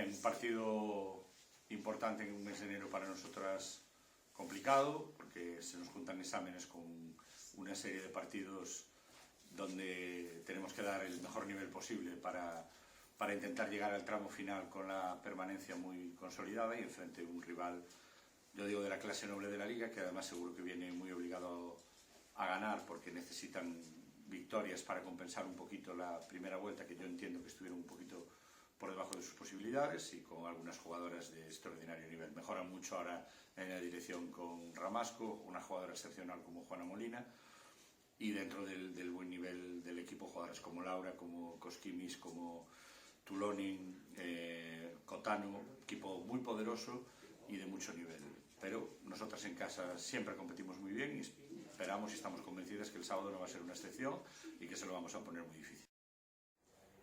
Bien, un partido importante en un mes de enero para nosotras complicado, porque se nos juntan exámenes con una serie de partidos donde tenemos que dar el mejor nivel posible para intentar llegar al tramo final con la permanencia muy consolidada y enfrente un rival, yo digo, de la clase noble de la Liga, que además seguro que viene muy obligado a ganar porque necesitan victorias para compensar un poquito la primera vuelta, que yo entiendo que estuvieron un poquito por debajo de sus posibilidades, y con algunas jugadoras de extraordinario nivel. Mejoran mucho ahora en la dirección con Ramasco, una jugadora excepcional como Juana Molina, y dentro del buen nivel del equipo, jugadoras como Laura, como Koskimis, como Tulonin, Cotano, equipo muy poderoso y de mucho nivel. Pero nosotras en casa siempre competimos muy bien y esperamos y estamos convencidas que el sábado no va a ser una excepción y que se lo vamos a poner muy difícil.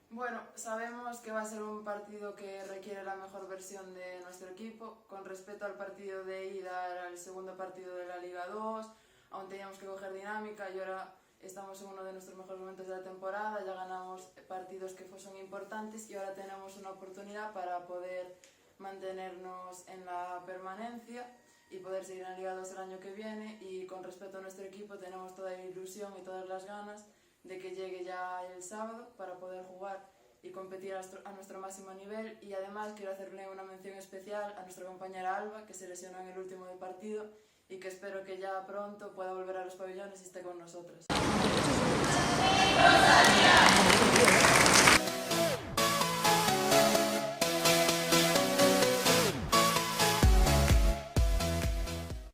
Bueno, sabemos que va a ser un partido que requiere la mejor versión de nuestro equipo. Con respecto al partido de ida, era el segundo partido de la Liga 2, aún teníamos que coger dinámica y ahora estamos en uno de nuestros mejores momentos de la temporada, ya ganamos partidos que son importantes y ahora tenemos una oportunidad para poder mantenernos en la permanencia y poder seguir en la Liga 2 el año que viene. Y con respecto a nuestro equipo, tenemos toda la ilusión y todas las ganas de que llegue ya el sábado para poder jugar y competir a nuestro máximo nivel. Y además quiero hacerle una mención especial a nuestra compañera Alba, que se lesionó en el último del partido y que espero que ya pronto pueda volver a los pabellones y esté con nosotros.